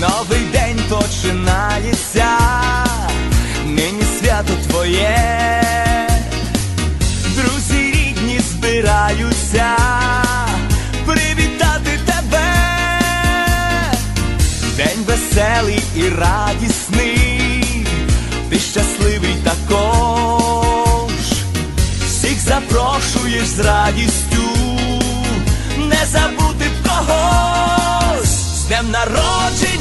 Новий день починається, нині свято твоє. Друзі рідні збираються привітати тебе. День веселий і радісний, ти щасливий також. Всіх запрошуєш з радістю не забути когось. З днем народження!